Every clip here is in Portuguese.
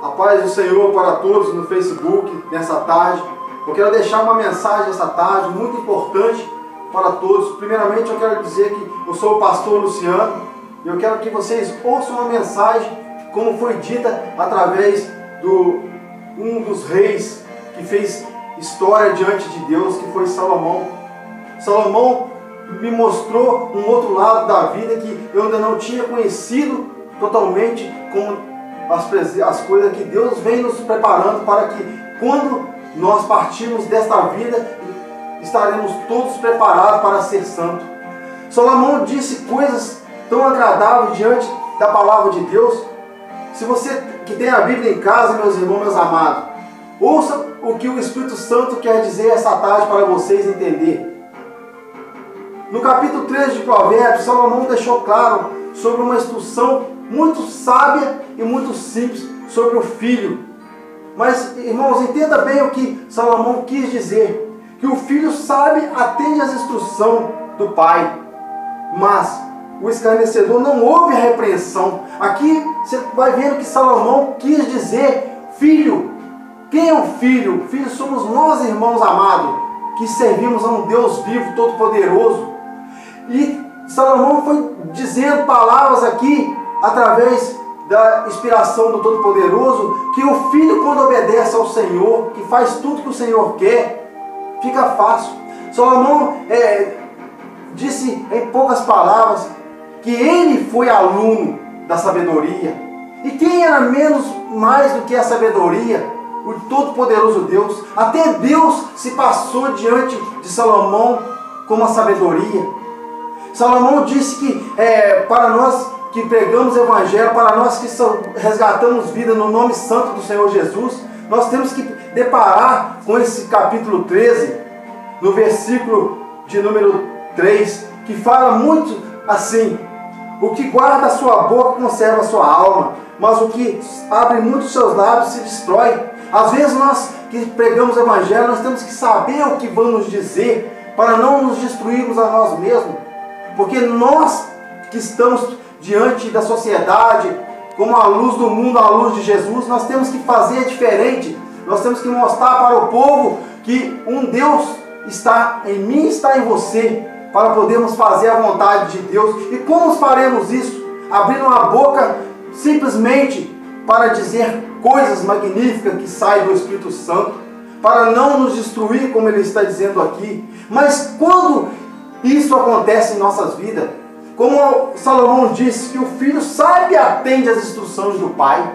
A paz do Senhor para todos no Facebook nessa tarde. Eu quero deixar uma mensagem essa tarde muito importante para todos. Primeiramente eu quero dizer que eu sou o pastor Luciano e eu quero que vocês ouçam uma mensagem como foi dita através do um dos reis que fez história diante de Deus, que foi Salomão. Salomão me mostrou um outro lado da vida que eu ainda não tinha conhecido totalmente, como as coisas que Deus vem nos preparando para que quando nós partirmos desta vida, estaremos todos preparados para ser santo. Salomão disse coisas tão agradáveis diante da palavra de Deus. Se você que tem a Bíblia em casa, meus irmãos, meus amados, ouça o que o Espírito Santo quer dizer essa tarde para vocês entenderem. No capítulo 13 de Provérbios, Salomão deixou claro sobre uma instrução muito sábia e muito simples sobre o filho. Mas, irmãos, entenda bem o que Salomão quis dizer. Que o filho sábio atende às instruções do pai, mas o escarnecedor não ouve a repreensão. Aqui você vai vendo que Salomão quis dizer filho. Quem é o filho? O filho somos nós, irmãos amados, que servimos a um Deus vivo, todo-poderoso. E Salomão foi dizendo palavras aqui, através da inspiração do Todo-Poderoso, que o filho, quando obedece ao Senhor, que faz tudo que o Senhor quer, fica fácil. Salomão disse em poucas palavras que ele foi aluno da sabedoria. E quem era mais do que a sabedoria? O Todo-Poderoso Deus. Até Deus se passou diante de Salomão como a sabedoria. Salomão disse que para nós que pregamos o Evangelho, para nós que resgatamos vida no nome santo do Senhor Jesus, nós temos que deparar com esse capítulo 13, no versículo de número 3, que fala muito assim: o que guarda a sua boca conserva a sua alma, mas o que abre muito os seus lábios se destrói. Às vezes nós que pregamos o Evangelho, nós temos que saber o que vamos dizer, para não nos destruirmos a nós mesmos. Porque nós que estamos diante da sociedade, como a luz do mundo, a luz de Jesus, nós temos que fazer diferente. Nós temos que mostrar para o povo que um Deus está em mim, está em você, para podermos fazer a vontade de Deus. E como faremos isso? Abrindo a boca simplesmente para dizer coisas magníficas que saem do Espírito Santo, para não nos destruir, como ele está dizendo aqui. Mas quando isso acontece em nossas vidas, como Salomão disse, que o filho sabe e atende às instruções do pai.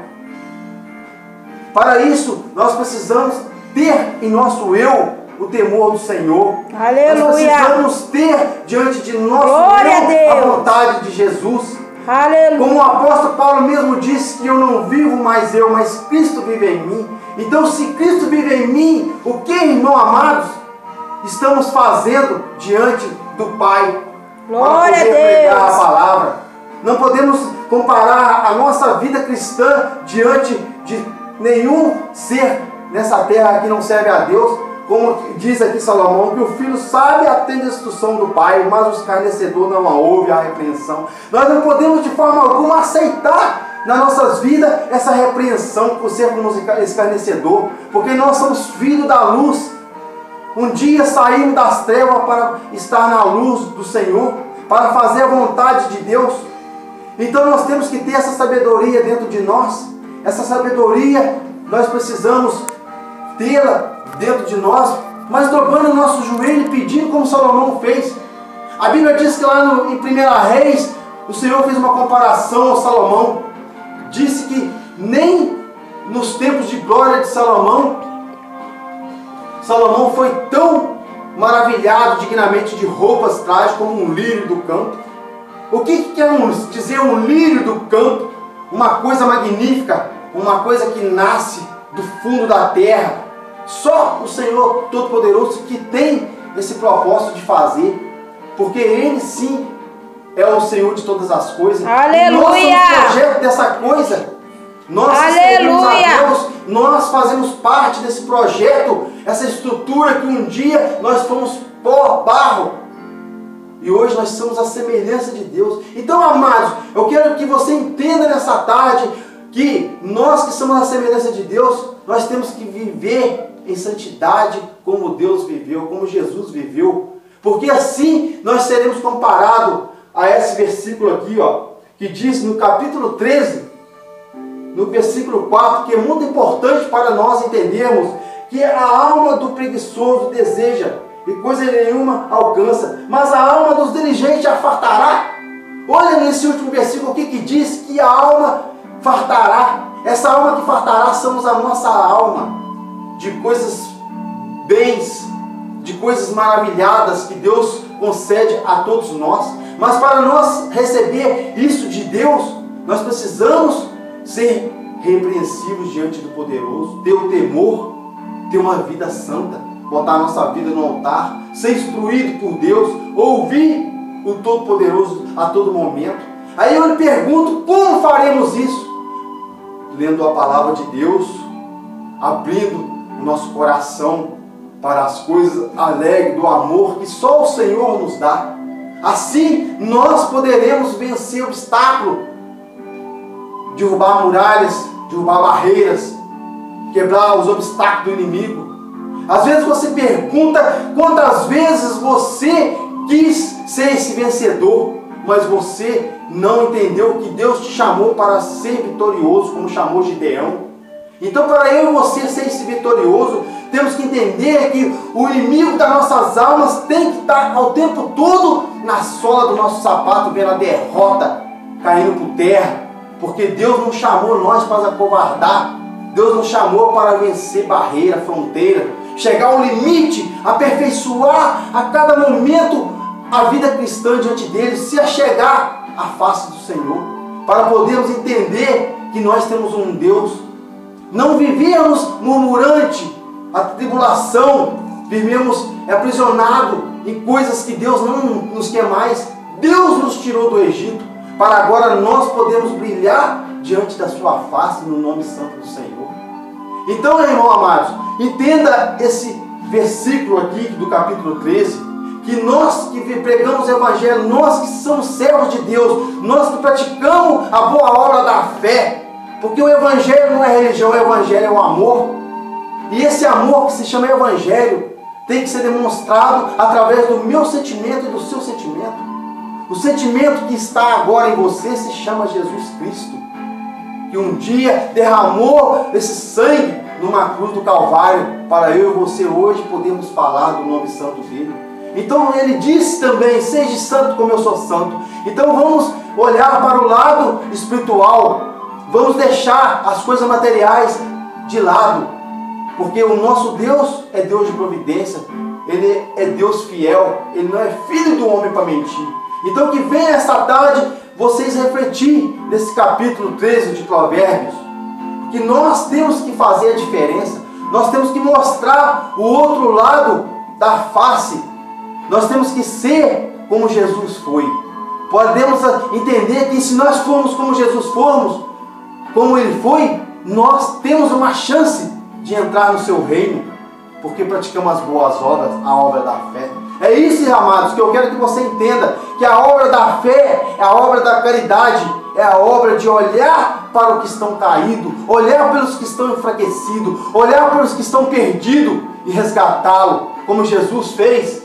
Para isso, nós precisamos ter em nosso eu o temor do Senhor. Aleluia. Nós precisamos ter diante de nosso eu a vontade de Jesus. Aleluia. Como o apóstolo Paulo mesmo disse, que eu não vivo mais eu, mas Cristo vive em mim. Então, se Cristo vive em mim, o que, irmãos amados, estamos fazendo diante do Pai? Glória para poder a Deus. pregar a palavra. Não podemos comparar a nossa vida cristã diante de nenhum ser nessa terra que não serve a Deus. Como diz aqui Salomão, que o filho sabe e atende a instrução do pai, mas o escarnecedor não a ouve a repreensão. Nós não podemos de forma alguma aceitar nas nossas vidas essa repreensão por sermos escarnecedor, porque nós somos filhos da luz. Um dia saímos das trevas para estar na luz do Senhor, para fazer a vontade de Deus. Então nós temos que ter essa sabedoria dentro de nós. Essa sabedoria nós precisamos tê-la dentro de nós, mas dobrando o nosso joelho e pedindo como Salomão fez. A Bíblia diz que lá em 1 Reis, o Senhor fez uma comparação ao Salomão. Disse que nem nos tempos de glória de Salomão foi tão maravilhado dignamente de roupas trágicas como um lírio do campo. O que quer dizer um lírio do campo? Uma coisa magnífica, uma coisa que nasce do fundo da terra. Só o Senhor Todo-Poderoso que tem esse propósito de fazer, porque Ele sim é o Senhor de todas as coisas. Aleluia! E nós somos projeto dessa coisa. Nós servimos a Deus, nós fazemos parte desse projeto, essa estrutura que um dia nós fomos pó, barro, e hoje nós somos a semelhança de Deus. Então, amados, eu quero que você entenda nessa tarde que nós que somos a semelhança de Deus, nós temos que viver em santidade como Deus viveu, como Jesus viveu. Porque assim nós seremos comparados a esse versículo aqui, ó, que diz no capítulo 13, no versículo 4, que é muito importante para nós entendermos que a alma do preguiçoso deseja e coisa nenhuma alcança, mas a alma dos diligentes a fartará. Olha nesse último versículo aqui que diz que a alma fartará. Essa alma que fartará somos a nossa alma de coisas bens, de coisas maravilhadas que Deus concede a todos nós. Mas para nós receber isso de Deus, nós precisamos ser repreensivos diante do poderoso, ter o temor, ter uma vida santa, botar a nossa vida no altar, ser instruído por Deus, ouvir o Todo-Poderoso a todo momento. Aí eu lhe pergunto, como faremos isso? Lendo a palavra de Deus, abrindo o nosso coração para as coisas alegres do amor que só o Senhor nos dá. Assim nós poderemos vencer obstáculos, derrubar muralhas, derrubar barreiras, quebrar os obstáculos do inimigo. Às vezes você pergunta quantas vezes você quis ser esse vencedor, mas você não entendeu que Deus te chamou para ser vitorioso, como chamou Gideão. Então, para eu e você ser esse vitorioso, temos que entender que o inimigo das nossas almas tem que estar ao tempo todo na sola do nosso sapato, vendo a derrota caindo por terra, porque Deus não chamou nós para acovardar, Deus nos chamou para vencer barreira, fronteira, chegar ao limite, aperfeiçoar a cada momento a vida cristã diante dele, se achegar à face do Senhor, para podermos entender que nós temos um Deus. Não vivíamos murmurante a tribulação, vivemos aprisionados em coisas que Deus não nos quer mais. Deus nos tirou do Egito, para agora nós podemos brilhar diante da sua face no nome santo do Senhor. Então, irmão amados, entenda esse versículo aqui do capítulo 13, que nós que pregamos o Evangelho, nós que somos servos de Deus, nós que praticamos a boa obra da fé, porque o Evangelho não é religião, o Evangelho é o amor. E esse amor que se chama Evangelho tem que ser demonstrado através do meu sentimento e do seu sentimento. O sentimento que está agora em você se chama Jesus Cristo, que um dia derramou esse sangue numa cruz do Calvário, para eu e você hoje podermos falar do nome santo dele. Então ele disse também, seja santo como eu sou santo. Então vamos olhar para o lado espiritual, vamos deixar as coisas materiais de lado, porque o nosso Deus é Deus de providência, ele é Deus fiel, ele não é filho do homem para mentir. Então que venha esta tarde vocês refletir nesse capítulo 13 de Provérbios, que nós temos que fazer a diferença, nós temos que mostrar o outro lado da face, nós temos que ser como Jesus foi. Podemos entender que se nós formos como Jesus formos, como ele foi, nós temos uma chance de entrar no seu reino, porque praticamos as boas obras, a obra da fé. É isso, amados, que eu quero que você entenda, que a obra da fé é a obra da caridade, é a obra de olhar para os que estão caídos, olhar pelos que estão enfraquecidos, olhar pelos que estão perdidos e resgatá-lo, como Jesus fez,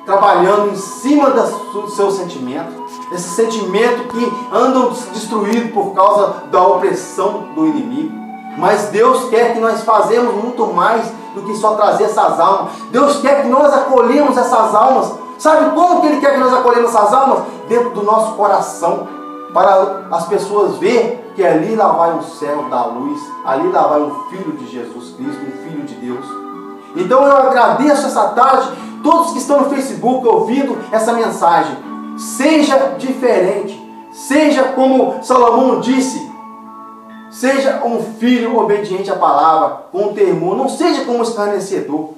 trabalhando em cima do seu sentimento, esse sentimento que andam destruídos por causa da opressão do inimigo. Mas Deus quer que nós fazemos muito mais do que só trazer essas almas. Deus quer que nós acolhemos essas almas. Sabe como que Ele quer que nós acolhemos essas almas? Dentro do nosso coração, para as pessoas verem que ali lá vai um céu da luz, ali lá vai um Filho de Jesus Cristo, um Filho de Deus. Então eu agradeço essa tarde todos que estão no Facebook ouvindo essa mensagem. Seja diferente, seja como Salomão disse, seja um filho obediente à palavra, com temor, não seja como escarnecedor.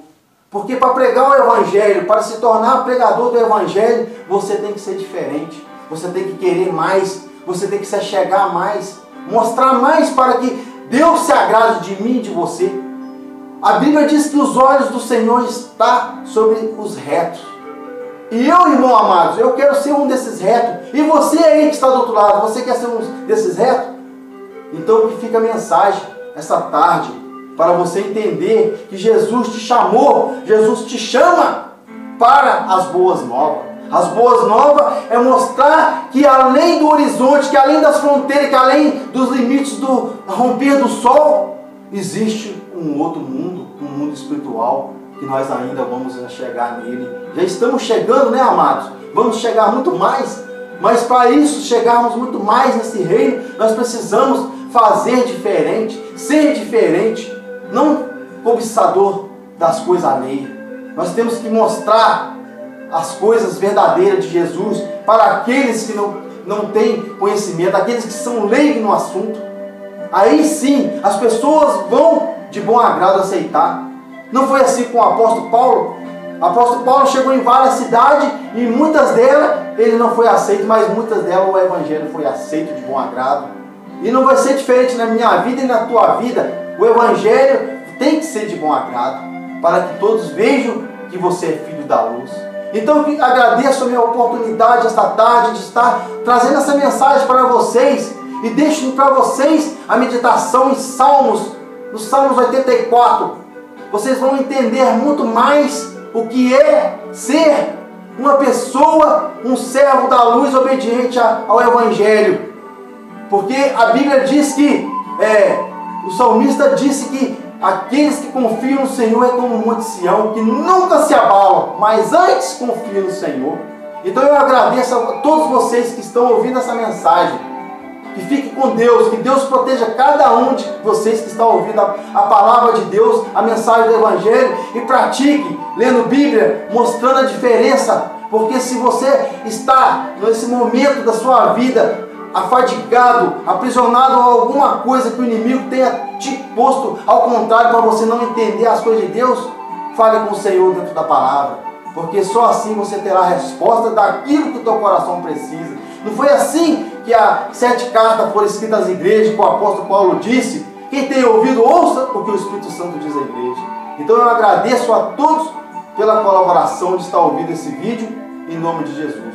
Porque para pregar o Evangelho, para se tornar pregador do Evangelho, você tem que ser diferente, você tem que querer mais, você tem que se achegar mais, mostrar mais para que Deus se agrade de mim e de você. A Bíblia diz que os olhos do Senhor estão sobre os retos. E eu, irmão amados, eu quero ser um desses retos. E você aí que está do outro lado, você quer ser um desses retos? Então que fica a mensagem essa tarde, para você entender que Jesus te chamou, Jesus te chama para as boas novas. As boas novas é mostrar que além do horizonte, que além das fronteiras, que além dos limites do romper do sol, existe um outro mundo, um mundo espiritual, que nós ainda vamos chegar nele. Já estamos chegando, né, amados? Vamos chegar muito mais, mas para isso, chegarmos muito mais nesse reino, nós precisamos fazer diferente, ser diferente, não cobiçador das coisas alheias. Nós temos que mostrar as coisas verdadeiras de Jesus para aqueles que não têm conhecimento, aqueles que são leigos no assunto. Aí sim, as pessoas vão de bom agrado aceitar. Não foi assim com o apóstolo Paulo? O apóstolo Paulo chegou em várias cidades e muitas delas ele não foi aceito, mas muitas delas o evangelho foi aceito de bom agrado. E não vai ser diferente na minha vida e na tua vida. O evangelho tem que ser de bom agrado, para que todos vejam que você é filho da luz. Então eu agradeço a minha oportunidade esta tarde de estar trazendo essa mensagem para vocês e deixo para vocês a meditação em Salmos, no Salmos 84. Vocês vão entender muito mais o que é ser uma pessoa, um servo da luz obediente ao Evangelho. Porque a Bíblia diz que, o salmista disse que aqueles que confiam no Senhor é como o Monte Sião, que nunca se abalam, mas antes confiam no Senhor. Então eu agradeço a todos vocês que estão ouvindo essa mensagem. Que fique com Deus, que Deus proteja cada um de vocês que estão ouvindo a palavra de Deus, a mensagem do Evangelho, e pratique, lendo Bíblia, mostrando a diferença. Porque se você está nesse momento da sua vida afadigado, aprisionado a alguma coisa que o inimigo tenha te posto ao contrário para você não entender as coisas de Deus, fale com o Senhor dentro da palavra, porque só assim você terá a resposta daquilo que o teu coração precisa. Não foi assim que as 7 cartas foram escritas às igrejas, que o apóstolo Paulo disse? Quem tem ouvido, ouça o que o Espírito Santo diz à igreja. Então eu agradeço a todos pela colaboração de estar ouvindo esse vídeo, em nome de Jesus.